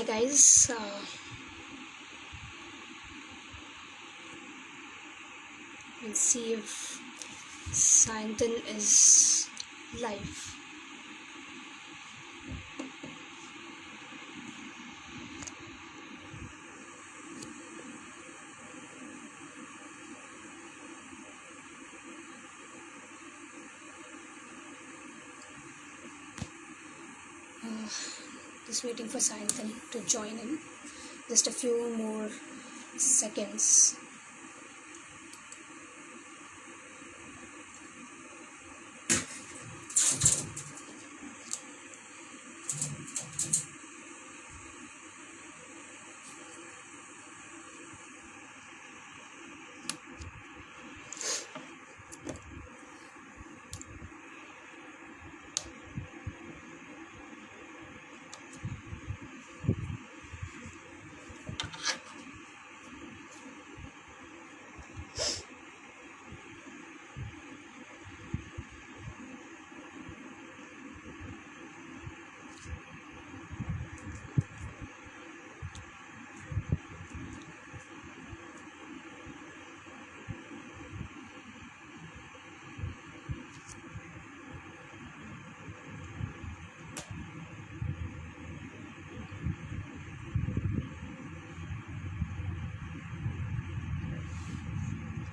Hi guys, we'll see if Sayantan is live. Just waiting for Sayantan to join in. Just a few more seconds.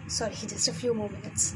Sorry, just a few more minutes.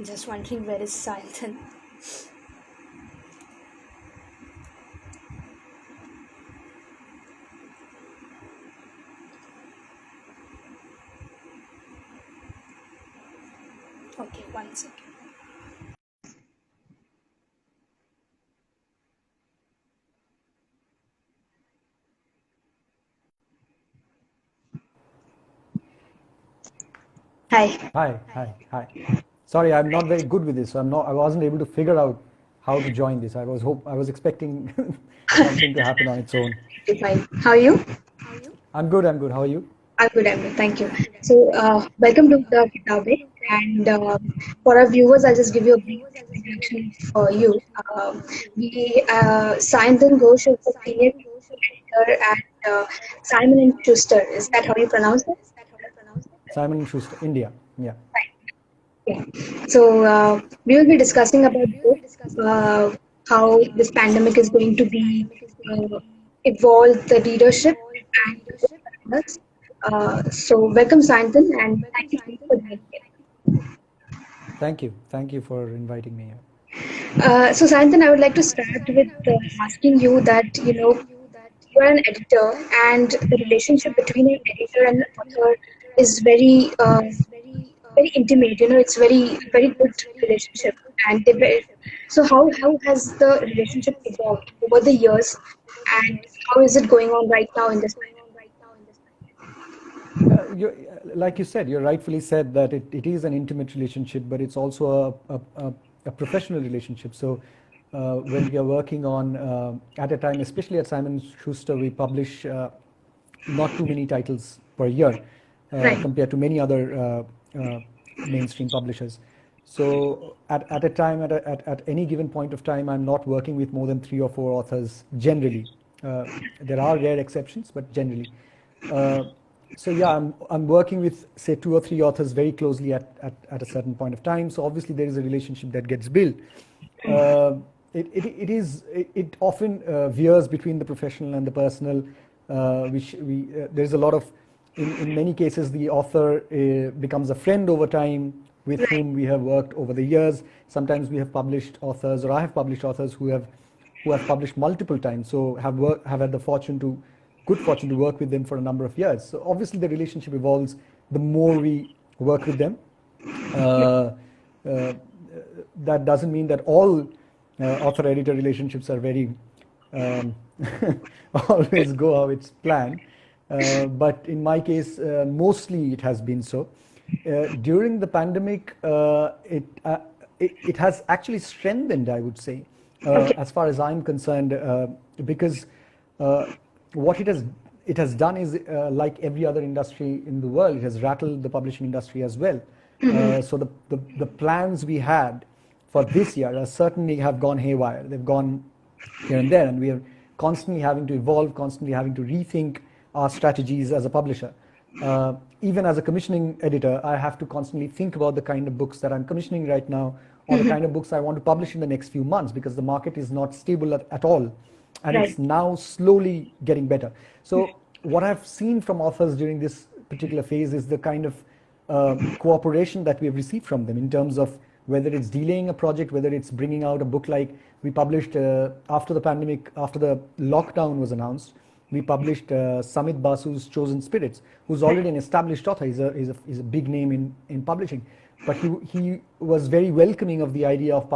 Just wondering where is Sayantan. Okay, 1 second. Hi. Hi. Sorry, I'm not very good with this. So I wasn't able to figure out how to join this. I was expecting something to happen on its own. Fine. How are you? I'm good. How are you? I'm good. I'm good. Thank you. So, welcome to the Kitabe. And for our viewers, I'll just give you a brief introduction for you. Sayantan Ghosh is a senior editor at Simon and Schuster. Is that how you pronounce it? Simon Schuster India. Yeah. Yeah. So we will be discussing about books, how this pandemic is going to be evolve the readership and the book owners. So welcome, Santan, and thank you so much for being here. Thank you for inviting me here. So Santan, I would like to start with asking you that you're an editor, and the relationship between an editor and an author is very intimate. It's very good relationship, and so how has the relationship evolved over the years, and how is it going on right now in this? Like you said, you rightfully said that it is an intimate relationship, but it's also a professional relationship. So when we are working on, at a time, especially at Simon Schuster, we publish not too many titles per year Right. compared to many other mainstream publishers. So at a time, at any given point of time, I'm not working with more than 3 or 4 authors generally. There are rare exceptions, but generally. Uh, so yeah, I'm working with say 2 or 3 authors very closely at a certain point of time. So obviously there is a relationship that gets built. Uh, it often veers between the professional and the personal, which there's a lot of, in many cases the author becomes a friend over time with Right. whom we have worked over the years. Sometimes we have published authors, or I have published authors who have published multiple times, so have had the good fortune to work with them for a number of years. So obviously the relationship evolves the more we work with them. Uh, uh, that doesn't mean that all author-editor relationships are very um, always go how it's planned. But in my case, mostly it has been so. During the pandemic, it has actually strengthened, I would say, Okay. as far as I'm concerned, because uh, what it has done is, like every other industry in the world, it has rattled the publishing industry as well. So the plans we had for this year certainly have gone haywire. They've gone here and there, and we are constantly having to evolve, constantly having to rethink our strategies as a publisher. Even as a commissioning editor, I have to constantly think about the kind of books that I'm commissioning right now, or the kind of books I want to publish in the next few months, because the market is not stable at all, and Right. it's now slowly getting better. So what I've seen from authors during this particular phase is the kind of cooperation that we have received from them, in terms of whether it's delaying a project, whether it's bringing out a book like we published after the pandemic, after the lockdown was announced. We published Samit Basu's Chosen Spirits, who's Right. already an established author. He's a big name in publishing. But he was very welcoming of the idea of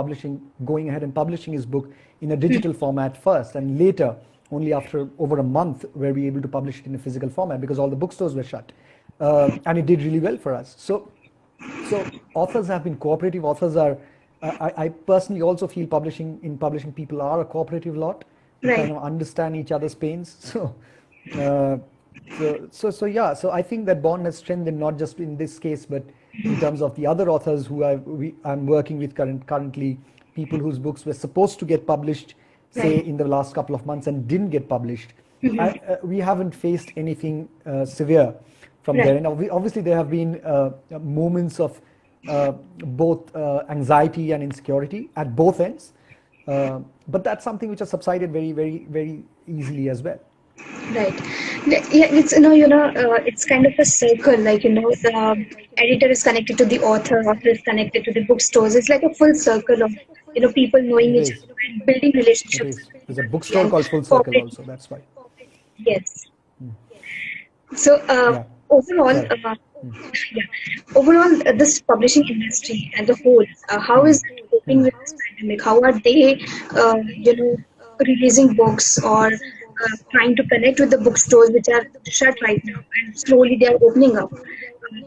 going ahead and publishing his book in a digital format first, and later, only after over a month, were we able to publish it in a physical format, because all the bookstores were shut. And it did really well for us. So authors have been cooperative. Authors are, I personally also feel publishing people are a cooperative lot. We kind Right. of understand each other's pains. Uh, so yeah. So I think that bond has strengthened, not just in this case, but in terms of the other authors who I'm working with currently, people whose books were supposed to get published, say Right. in the last couple of months, and didn't get published. We haven't faced anything severe from there. Right. And obviously there have been moments of both anxiety and insecurity at both ends. But that's something which has subsided very, very, very easily as well. Right. Yeah, it's it's kind of a circle. Like the editor is connected to the author is connected to the bookstores. It's like a full circle of people knowing It each is. other and building It relationships is. There's a easily bookstore and called Full Circle cooperating. also. That's why. Yes. So Yeah. overall, Sorry. yeah, overall, this publishing industry as a whole, how is it coping with this pandemic? How are they, releasing books or trying to connect with the bookstores which are shut right now, and slowly they are opening up.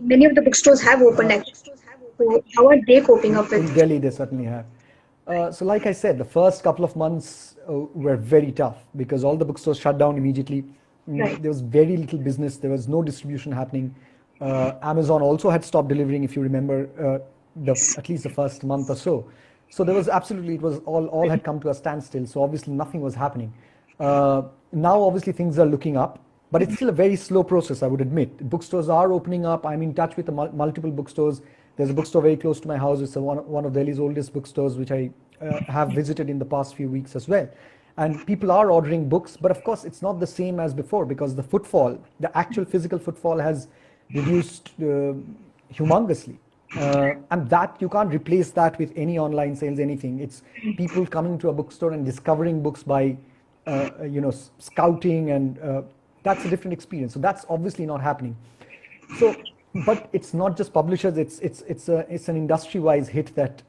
Many of the bookstores have opened actually. So how are they coping up with In this? Delhi, they certainly have. So, like I said, the first couple of months were very tough because all the bookstores shut down immediately. Right. There was very little business. There was no distribution happening. Amazon also had stopped delivering, if you remember, at least the first month or so. So there was absolutely, it was all had come to a standstill. So obviously nothing was happening. Now obviously things are looking up, but it's still a very slow process, I would admit. Bookstores are opening up. I'm in touch with the multiple bookstores. There's a bookstore very close to my house. It's one of Delhi's oldest bookstores, which I have visited in the past few weeks as well. And people are ordering books, but of course it's not the same as before because the actual physical footfall has reduced humongously. And that you can't replace that with any online sales, anything. It's people coming to a bookstore and discovering books by scouting, and that's a different experience. So that's obviously not happening. So, but it's not just publishers. It's an industry-wise hit that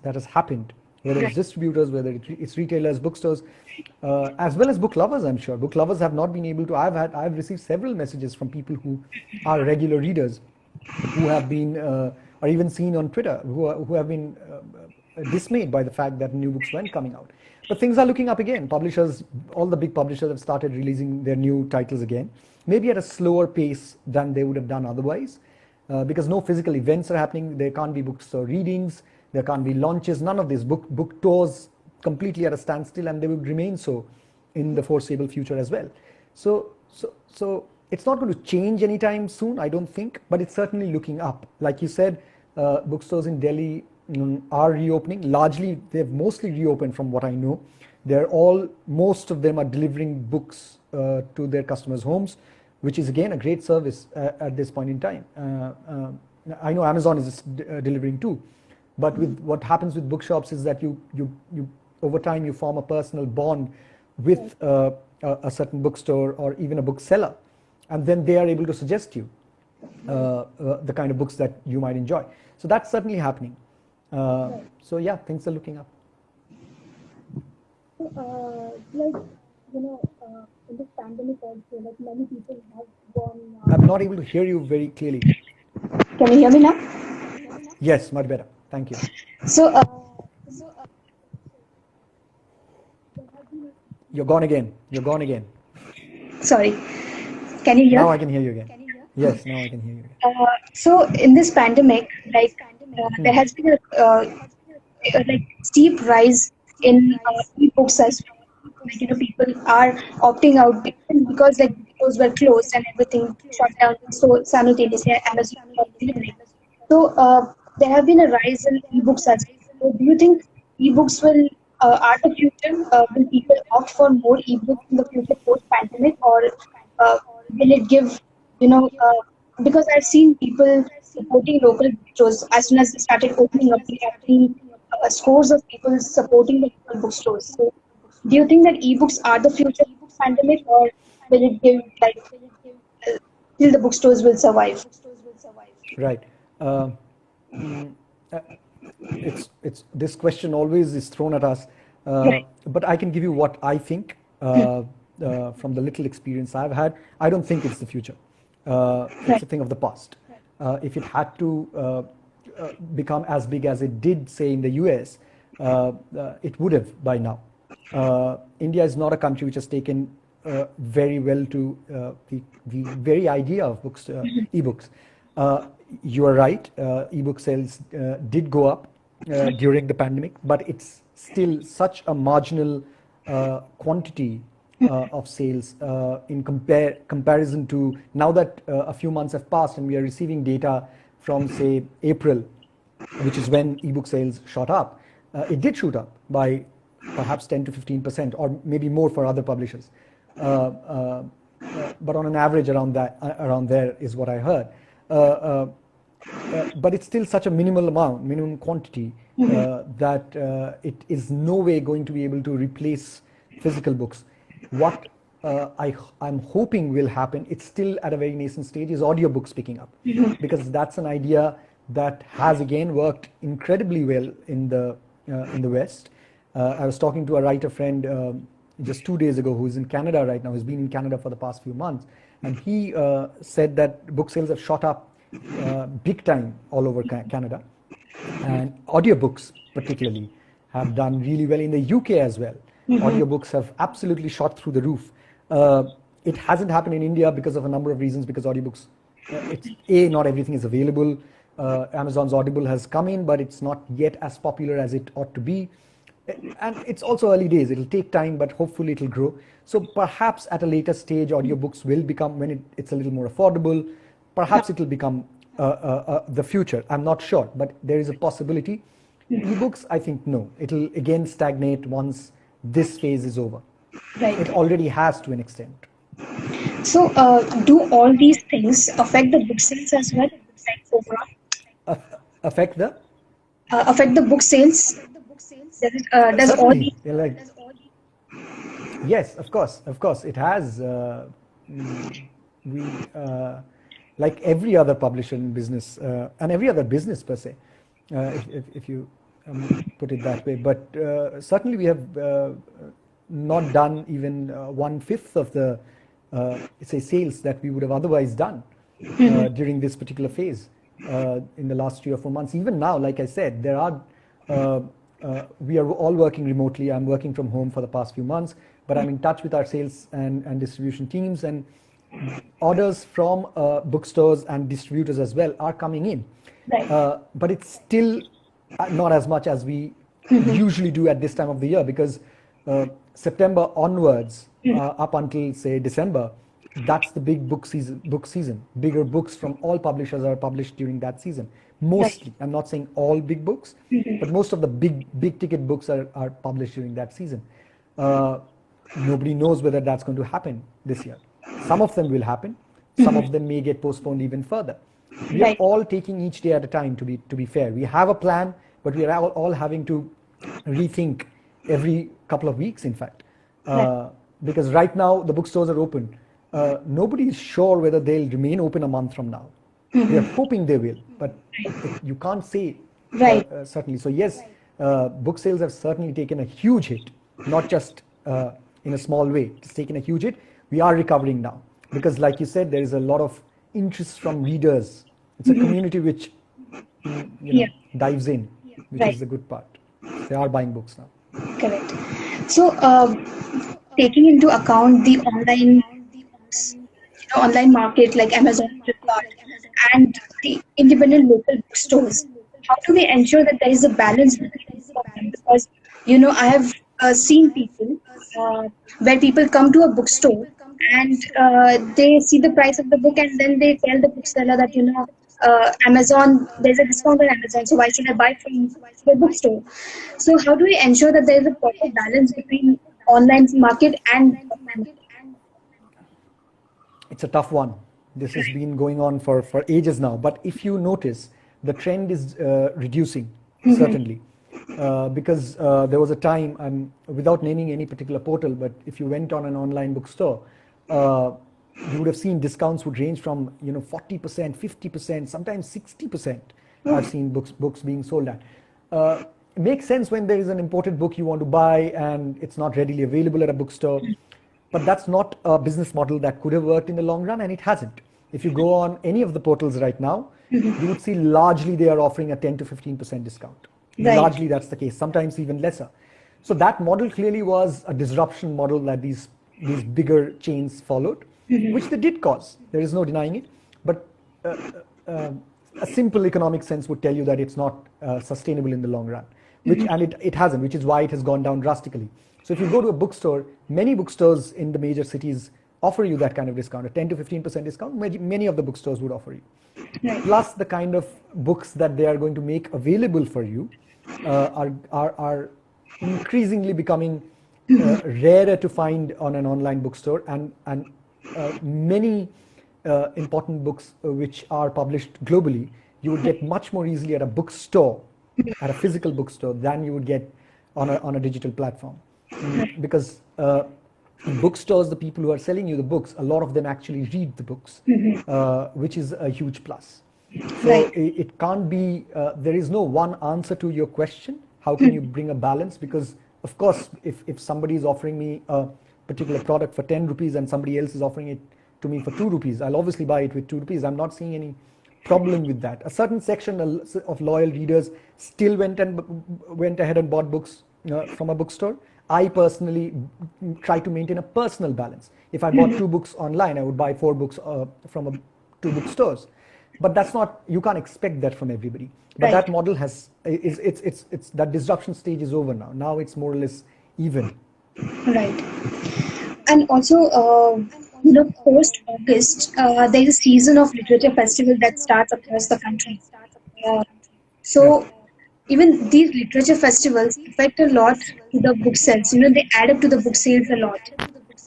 has happened. Whether it's Right. distributors, whether it's retailers, bookstores, as well as book lovers. I'm sure book lovers have not been able to. I've received several messages from people who are regular readers, who have been or even seen on Twitter, who have been dismayed by the fact that new books weren't coming out. But things are looking up again. Publishers, all the big publishers have started releasing their new titles again, maybe at a slower pace than they would have done otherwise, because no physical events are happening. There can't be bookstore readings, there can't be launches, none of this. Book tours completely at a standstill, and they will remain so in the foreseeable future as well. So it's not going to change anytime soon, I don't think, but it's certainly looking up. Like you said, bookstores in Delhi are reopening. Largely, they've mostly reopened from what I know. Most of them are delivering books to their customers' homes, which is again a great service at this point in time. I know Amazon is delivering too, but with what happens with bookshops is that you over time you form a personal bond with a certain bookstore or even a bookseller, and then they are able to suggest you the kind of books that you might enjoy. So that's certainly happening. So yeah, things are looking up. In this pandemic also, like many people have gone. I'm not able to hear you very clearly. Can you hear me now? Yes, much better. Thank you. So, You're gone again. You're gone again. sorry, can you hear? Now I can hear you again. Yes, now I can hear you again. So in this pandemic, there has been a steep rise in ebooks as well. People are opting out because those were closed and everything shut down so simultaneously. Amazon was delivering. So there have been a rise in ebooks as well. So do you think ebooks are the future? Will people opt for more ebooks in the future post pandemic, or will it give because I've seen people supporting local bookstores as soon as they started opening up. We have seen scores of people supporting the local bookstores. So, do you think that ebooks are the future of the pandemic, or will it give till the bookstores will survive? Right. It's this question always is thrown at us, but I can give you what I think from the little experience I've had. I don't think it's the future. It's a thing of the past. If it had to become as big as it did, say, in the US, it would have by now. India is not a country which has taken very well to the very idea of books, ebooks. You are right, ebook sales did go up during the pandemic, but it's still such a marginal quantity of sales in comparison to now that a few months have passed and we are receiving data from, say, April, which is when ebook sales shot up. It did shoot up by perhaps 10 to 15%, or maybe more for other publishers. But on an average, around there is what I heard. But it's still such a minimum quantity that it is no way going to be able to replace physical books. What I'm hoping will happen, it's still at a very nascent stage, is audiobooks picking up, because that's an idea that has again worked incredibly well in the West. I was talking to a writer friend just 2 days ago who's in Canada right now, who's been in Canada for the past few months, and he said that book sales have shot up big time all over Canada, and audiobooks particularly have done really well in the UK as well. Audiobooks have absolutely shot through the roof. It hasn't happened in India because of a number of reasons, because audiobooks, not everything is available. Amazon's Audible has come in, but it's not yet as popular as it ought to be. And it's also early days. It'll take time, but hopefully it'll grow. So perhaps at a later stage, audiobooks will become, when it's a little more affordable, perhaps it will become the future. I'm not sure, but there is a possibility. Ebooks, I think, no. It'll again stagnate once this phase is over. Right. It already has to an extent. So, do all these things affect the book sales as well? Affect the? Affect the book sales? Does all Certainly. these... Yes, of course, it has. Like every other publisher in business, and every other business per se, if you put it that way. But certainly we have not done even 1/5 of the say sales that we would have otherwise done during this particular phase in the last 3 or 4 months. Even now, like I said, there are we are all working remotely. I'm working from home for the past few months, but I'm in touch with our sales and distribution teams, and orders from bookstores and distributors as well are coming in. Right. But it's still not as much as we usually do at this time of the year, because September onwards, up until say December, that's the big book season. Bigger books from all publishers are published during that season. Right. Mostly, I'm not saying all big books, but most of the big ticket books are published during that season. Nobody knows whether that's going to happen this year. Some of them will happen. Some of them may get postponed even further. We are Right. all taking each day at a time, to be fair. We have a plan, but we are all having to rethink every couple of weeks, in fact. Right. Because right now the bookstores are open. Nobody is sure whether they'll remain open a month from now. We are hoping they will, but you can't say for Right. certainly. So yes, book sales have certainly taken a huge hit, not just in a small way. It's taken a huge hit. We are recovering now because, like you said, there is a lot of interest from readers. It's a community which Yeah. dives in, which Right. is the good part. They are buying books now. Correct. So, taking into account the online market like Amazon, Flipkart, and the independent local bookstores, how do we ensure that there is a balance between both of them? Because I have seen people where people come to a bookstore and they see the price of the book and then they tell the bookseller that Amazon, there's a discount on Amazon, so why should I buy from the bookstore? So how do we ensure that there is a proper balance between online market and offline market? It's a tough one. This has been going on for ages now. But if you notice, the trend is reducing, certainly. Because there was a time, without naming any particular portal, but if you went on an online bookstore, you would have seen discounts would range from 40%, 50%, sometimes 60%. I've seen books being sold at. It makes sense when there is an imported book you want to buy and it's not readily available at a bookstore. But that's not a business model that could have worked in the long run, and it hasn't. If you go on any of the portals right now, you would see largely they are offering a 10 to 15% discount. Right. Largely that's the case, sometimes even lesser. So that model clearly was a disruption model that these bigger chains followed, which they did cause. There is no denying it. But a simple economic sense would tell you that it's not sustainable in the long run, and it hasn't, which is why it has gone down drastically. So if you go to a bookstore, many bookstores in the major cities offer you that kind of discount, a 10 to 15% discount. Many of the bookstores would offer you. Right. Plus the kind of books that they are going to make available for you are increasingly becoming rarer to find on an online bookstore, and many important books which are published globally, you would get much more easily at a bookstore, at a physical bookstore, than you would get on a digital platform. Because in bookstores, the people who are selling you the books, a lot of them actually read the books, which is a huge plus. So Right. it can't be, there is no one answer to your question. How can you bring a balance? Because of course, if somebody is offering me a particular product for 10 rupees and somebody else is offering it to me for 2 rupees, I'll obviously buy it with 2 rupees. I'm not seeing any problem with that. A certain section of loyal readers still went ahead and bought books from a bookstore. I personally try to maintain a personal balance. If I bought 2 books online, I would buy 4 books from 2 bookstores. But that's not, you can't expect that from everybody. But Right. that model it's that disruption stage is over now. Now it's more or less even. Right. And also, post August, there is a season of literature festival that starts across the country. Uh, Yeah. so even these literature festivals affect a lot to the book sales. They add up to the book sales a lot.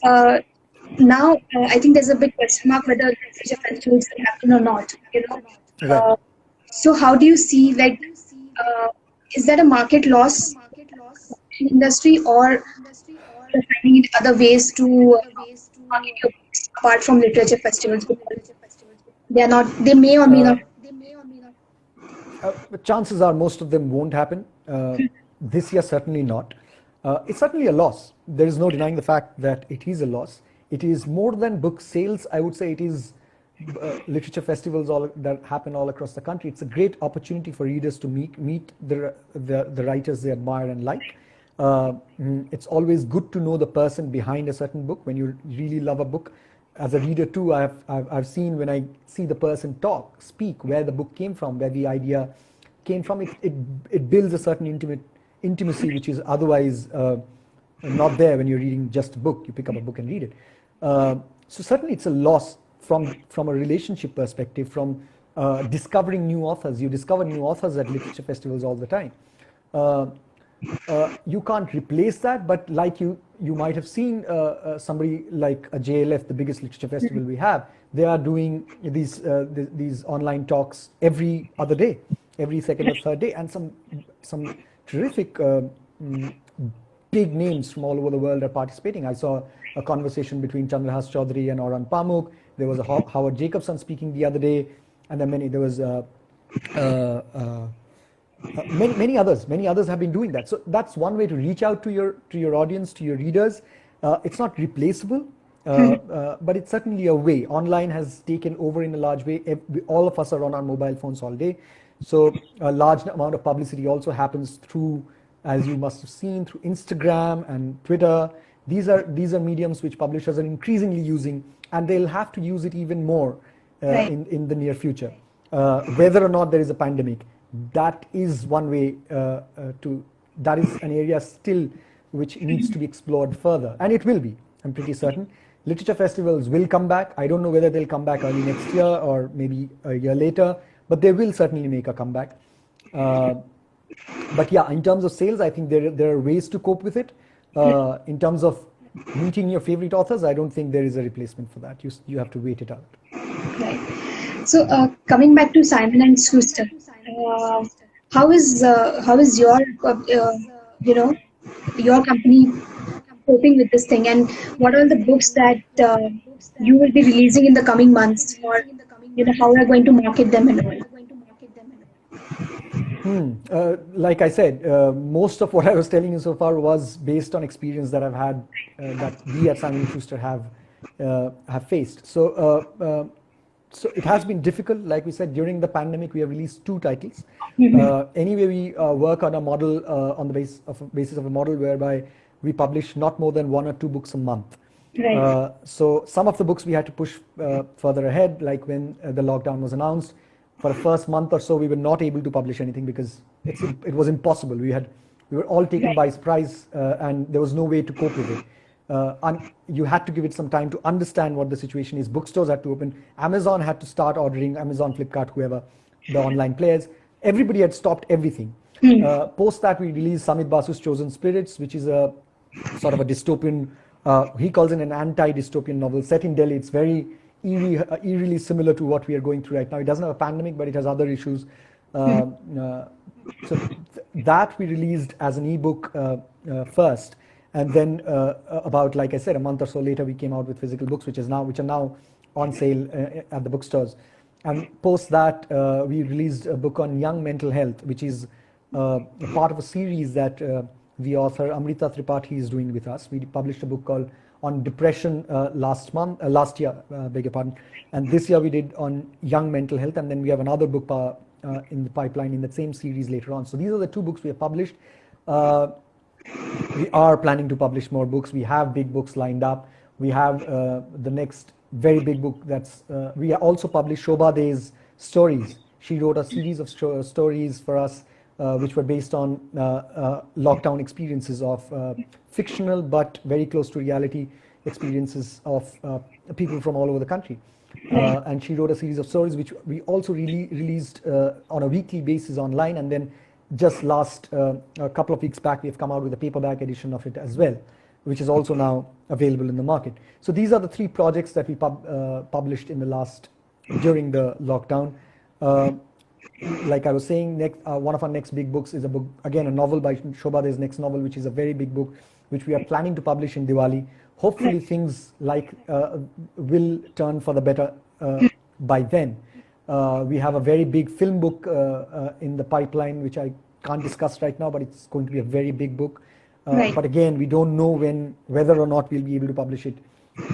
Uh, Now, I think there's a big question mark whether literature festivals will happen or not. Right. Uh, so how do you see, like, uh, is that a market loss for the industry, or you're finding it other ways to market your books apart from literature festivals, because they may or may not. Chances are most of them won't happen. This year, certainly not. It's certainly a loss. There is no denying the fact that it is a loss. It is more than book sales. I would say it is literature festivals all that happen all across the country. It's a great opportunity for readers to meet the writers they admire and like. It's always good to know the person behind a certain book when you really love a book. As a reader too, I've seen when I see the person talk, speak, where the book came from, where the idea came from. It builds a certain intimacy which is otherwise not there when you're reading just a book. You pick up a book and read it. So certainly it's a loss from a relationship perspective, from discovering new authors. You discover new authors at literature festivals all the time. You can't replace that, but like you might have seen somebody like a JLF, the biggest literature festival we have. They are doing these online talks every other day, every second or third day, and some terrific big names from all over the world are participating. I saw a conversation between Chandrahas Chaudhary and Oran Pamuk. There was a Howard Jacobson speaking the other day, and then there was many others. Many others have been doing that. So that's one way to reach out to your audience, to your readers. It's not replaceable, but it's certainly a way. Online has taken over in a large way. All of us are on our mobile phones all day, so a large amount of publicity also happens through, as you must have seen, through Instagram and Twitter. These are mediums which publishers are increasingly using, and they'll have to use it even more in the near future. Whether or not there is a pandemic, that is one way that is an area still which needs to be explored further, and it will be. I'm pretty certain literature festivals will come back. I don't know whether they'll come back early next year or maybe a year later, but they will certainly make a comeback. But yeah, in terms of sales, I think there are ways to cope with it. In terms of meeting your favorite authors, I don't think there is a replacement for that. You have to wait it out. Right. So coming back to Simon and Schuster, how is your your company coping with this thing, and what are the books that you will be releasing in the coming months, or how are you going to market them and all? Like I said, most of what I was telling you so far was based on experience that I've had, that we at Simon Schuster have faced. So it has been difficult. Like we said, during the pandemic, we have released 2 titles. Anyway, we work on a model on the basis of a model whereby we publish not more than 1 or 2 books a month. Right. So some of the books we had to push further ahead, like when the lockdown was announced. For the first month or so, we were not able to publish anything because it was impossible. We were all taken by surprise, and there was no way to cope with it. And you had to give it some time to understand what the situation is. Bookstores had to open. Amazon had to start ordering. Amazon, Flipkart, whoever, the online players. Everybody had stopped everything. Post that, we released Samit Basu's Chosen Spirits, which is a sort of a dystopian. He calls it an anti-dystopian novel set in Delhi. It's very eerily similar to what we are going through right now. It doesn't have a pandemic, but it has other issues. So that we released as an ebook first, and then about, like I said, a month or so later, we came out with physical books, which are now on sale at the bookstores. And post that, we released a book on young mental health, which is a part of a series that the author Amrita Tripathi is doing with us. We published a book called on depression last year, beg your pardon, and this year we did on young mental health, and then we have another book in the pipeline in that same series later on. So these are the 2 books we have published. We are planning to publish more books. We have big books lined up. We have the next very big book we also published Shobha De's stories. She wrote a series of stories for us which were based on lockdown experiences of fictional but very close to reality experiences of people from all over the country. And she wrote a series of stories which we also released on a weekly basis online, and then just a couple of weeks back, we have come out with a paperback edition of it as well, which is also now available in the market. So these are the 3 projects that we published during the lockdown. Like I was saying, one of our next big books is a book, again, a novel by Shobha De's next novel, which is a very big book, which we are planning to publish in Diwali. Hopefully things will turn for the better by then. We have a very big film book in the pipeline, which I can't discuss right now, but it's going to be a very big book. But again, we don't know whether or not we'll be able to publish it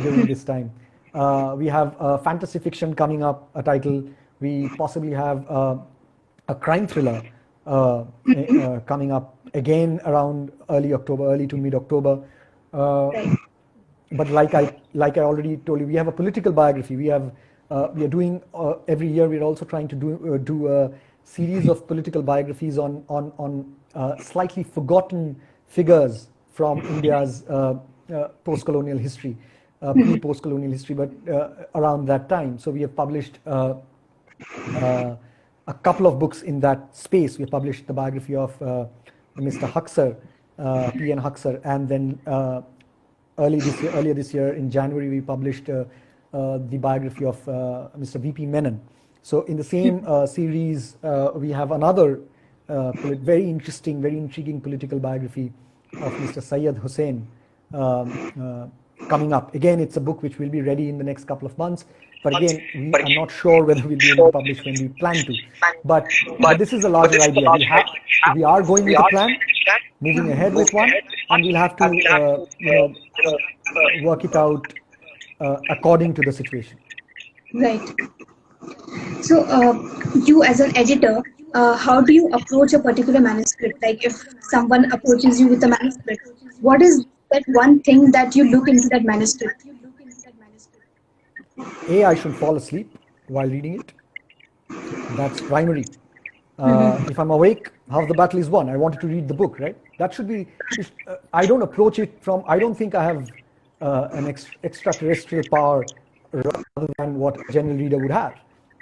during this time. We have fantasy fiction coming up, a title. We possibly have a crime thriller coming up again around early October, early to mid October. Uh, Right. but like I already told you, we have a political biography. We are doing every year. We're also trying to do a series of political biographies on slightly forgotten figures from India's post-colonial history, pre-post-colonial history, but around that time. So we have published uh, a couple of books in that space. We published the biography of Mr. Huxer, P.N. Huxer, and then earlier this year in January, we published the biography of Mr. V.P. Menon. So in the same series, we have another very interesting, very intriguing political biography of Mr. Syed Hussain coming up. Again, it's a book which will be ready in the next couple of months. But again, we are not sure whether we'll be able to publish when we plan to. But this is a larger idea. We are going with a plan, moving ahead with one, and we'll have to work it out according to the situation. Right. So, you as an editor, how do you approach a particular manuscript? Like, if someone approaches you with a manuscript, what is that one thing that you look into that manuscript? I should fall asleep while reading it. That's primary. If I'm awake, half the battle is won. I wanted to read the book, right? That should be. I don't approach it from. I don't think I have an extraterrestrial power rather than what a general reader would have.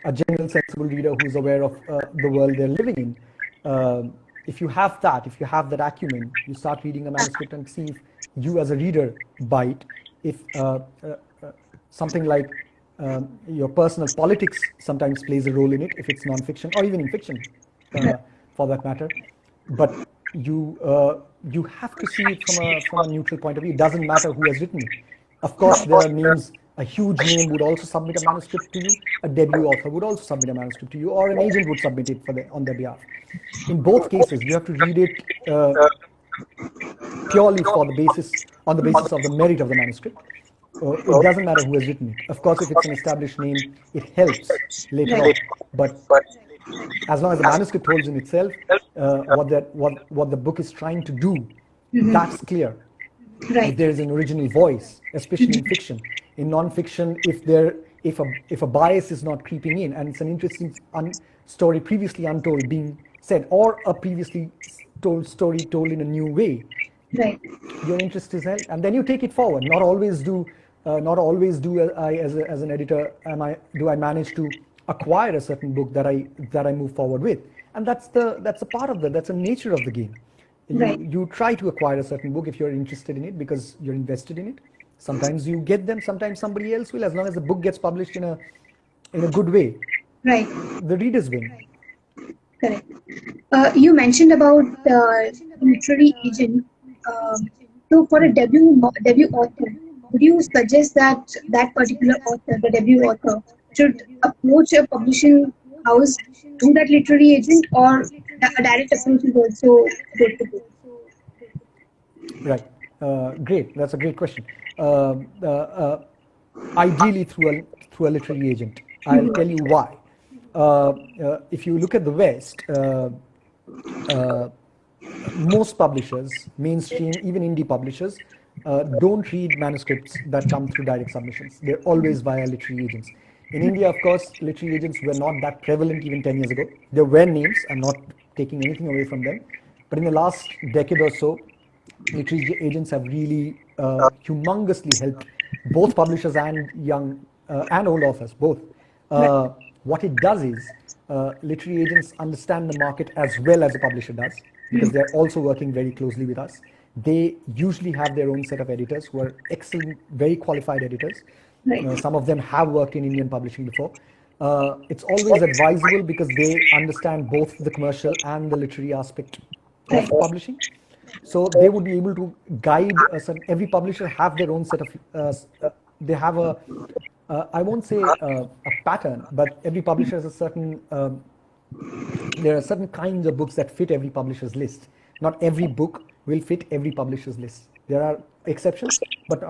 A general, sensible reader who's aware of the world they're living in. If you have that acumen, you start reading a manuscript and see if you as a reader bite. If something like your personal politics sometimes plays a role in it, if it's non-fiction or even in fiction, for that matter. But you have to see it from a neutral point of view. It doesn't matter who has written it. Of course, there are names. A huge name would also submit a manuscript to you. A debut author would also submit a manuscript to you, or an agent would submit it on their behalf. In both cases, you have to read it purely on the basis of the merit of the manuscript. It doesn't matter who has written it. Of course, if it's an established name, it helps later on. But as long as the manuscript holds in itself what the book is trying to do, that's clear. Right. If there is an original voice, especially in fiction. In non-fiction, if a bias is not creeping in, and it's an interesting story previously untold being said, or a previously told story told in a new way, Right. your interest is held, and then you take it forward. Not always do I as an editor do I manage to acquire a certain book that I move forward with, and that's a part of that's a nature of the game. Right. You try to acquire a certain book if you're interested in it because you're invested in it. Sometimes you get them, sometimes somebody else will, as long as the book gets published in a good way. Right. The readers win. Correct. You mentioned about literary agent. So, for a debut author, would you suggest that that particular author, the debut author, should approach a publishing house to that literary agent, or a direct approach is also good to go? Right. Great. That's a great question. Ideally, through a literary agent. I'll tell you why. If you look at the West, most publishers, mainstream, even indie publishers, don't read manuscripts that come through direct submissions. They're always via literary agents. In India, of course, literary agents were not that prevalent even 10 years ago. There were names. I'm not taking anything away from them. But in the last decade or so, literary agents have really humongously helped both publishers and young and old authors, both. What it does is literary agents understand the market as well as a publisher does, because they're also working very closely with us. They usually have their own set of editors who are excellent, very qualified editors. Right. Some of them have worked in Indian publishing before. It's always advisable because they understand both the commercial and the literary aspect of publishing. So they would be able to guide us, and every publisher have their own set of, they have I won't say a pattern, but every publisher has a certain, there are certain kinds of books that fit every publisher's list. Not every book will fit every publisher's list. There are exceptions, but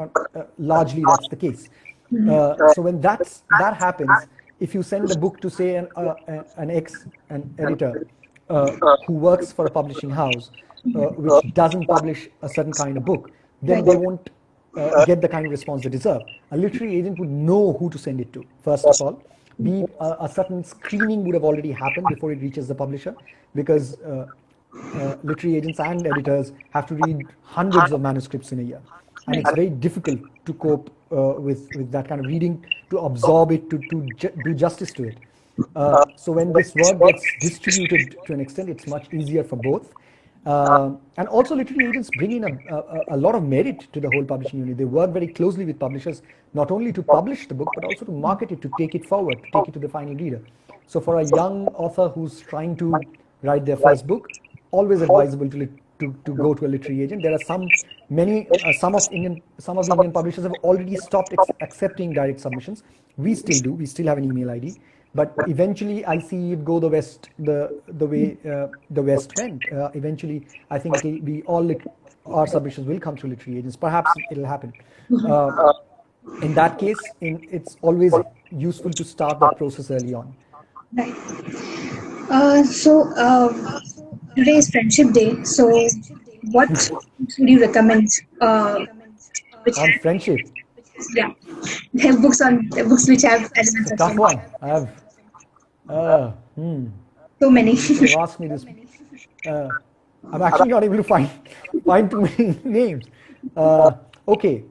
largely that's the case. So when that happens, if you send the book to say an editor who works for a publishing house which doesn't publish a certain kind of book, then they won't get the kind of response they deserve. A literary agent would know who to send it to, first of all. A certain screening would have already happened before it reaches the publisher, because literary agents and editors have to read hundreds of manuscripts in a year, and it's very difficult to cope with that kind of reading, to absorb it, to do justice to it. So when this work gets distributed to an extent, it's much easier for both. And also, literary agents bring in a lot of merit to the whole publishing unit. They work very closely with publishers, not only to publish the book, but also to market it, to take it forward, to take it to the final reader. So for a young author who's trying to write their first book, always advisable to go to a literary agent. There are some of the Indian publishers have already stopped accepting direct submissions. We still do. We still have an email ID, but eventually I see it go the way the West went. Eventually, I think it'll be our submissions will come through literary agents. Perhaps it'll happen. In that case, it's always useful to start that process early on. Right. Today is Friendship Day. So, what books would you recommend? Which On friendship, yeah, the books which have elements it's a of tough friendship. one. I have So many. you asked me this. I'm actually not able to find too many names. Okay,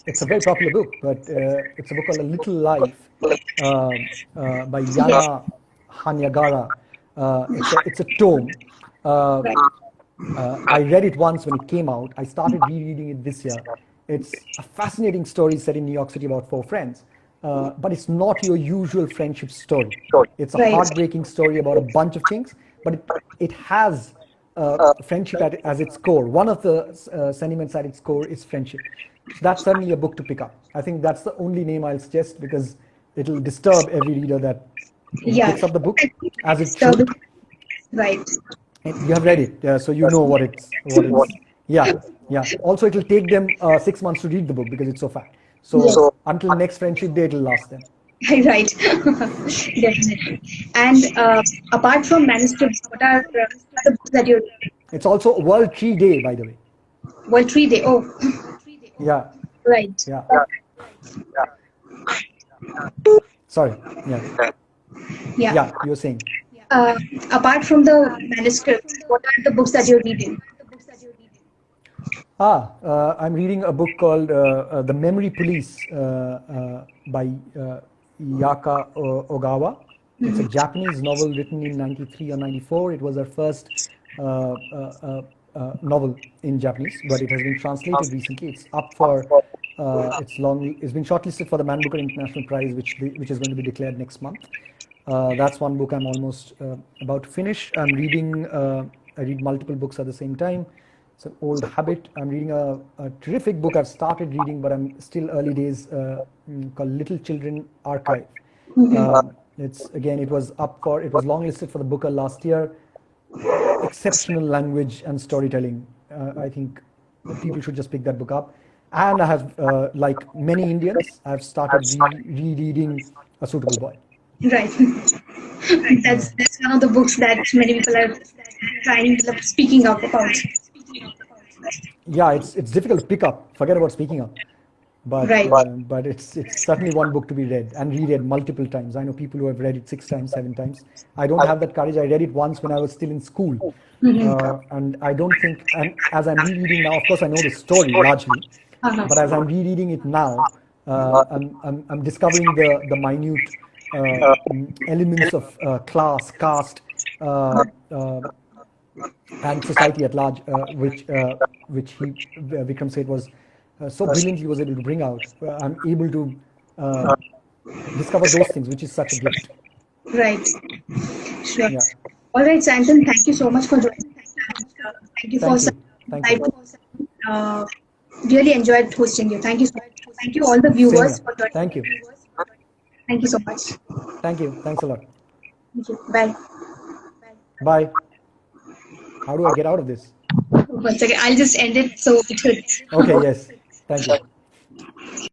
it's a very popular book, but it's a book called A Little Life by Yana Hanyagara. It's a tome. Right. I read it once when it came out. I started rereading it this year. It's a fascinating story set in New York City about four friends. But it's not your usual friendship story. It's a Right. heartbreaking story about a bunch of things, but it has friendship as its core. One of the sentiments at its core is friendship. So that's certainly a book to pick up. I think that's the only name I'll suggest, because it'll disturb every reader that Yeah. picks up the book, as it should. Right. You have read it, so you know what it's. Yeah, yeah. Also, it'll take them 6 months to read the book because it's so fat. Yes. So until next friendship day, it'll last them. Right. Definitely. And apart from manuscripts, what are the books that you're It's also World Tree Day, by the way. World Tree Day? Oh, Yeah, right. yeah. Sorry. Yeah, Yeah. yeah. You were saying. Apart from the manuscripts, what are the books that you're reading? I'm reading a book called The Memory Police by Yaka Ogawa. It's a Japanese novel written in 93 or 94. It was her first novel in Japanese, but it has been translated recently. It's up for it's been shortlisted for the Man Booker International Prize, which is going to be declared next month. That's one book I'm almost about to finish. I read multiple books at the same time. It's an old habit. I'm reading a terrific book I've started reading, but I'm still early days, called Little Children Archive. It was longlisted for the Booker last year. Exceptional language and storytelling. I think people should just pick that book up. And I have, like many Indians, I've started rereading A Suitable Boy. Right. That's one of the books that many people are speaking up about. Yeah, it's difficult to pick up. Forget about speaking up. But Right. but it's certainly one book to be read and reread multiple times. I know people who have read it 6 times, 7 times. I don't have that courage. I read it once when I was still in school, and I don't think. And as I'm rereading now, of course, I know the story largely, but as I'm rereading it now, I'm discovering the minute elements of class, caste, and society at large, which Vikram said was so brilliant. He was able to bring out. I'm able to discover those things, which is such a gift. Right. Sure. Yeah. All right, Sayantan, thank you so much for joining. Thank you for Thank you. really enjoyed hosting you. Thank you so much. Thank you all the Same viewers here. for joining. Thank you. Thank you so much. Thank you. Thanks a lot. Thank you. Bye. Bye. How do I get out of this? One second. I'll just end it so it could. Okay. Yes. Thank you.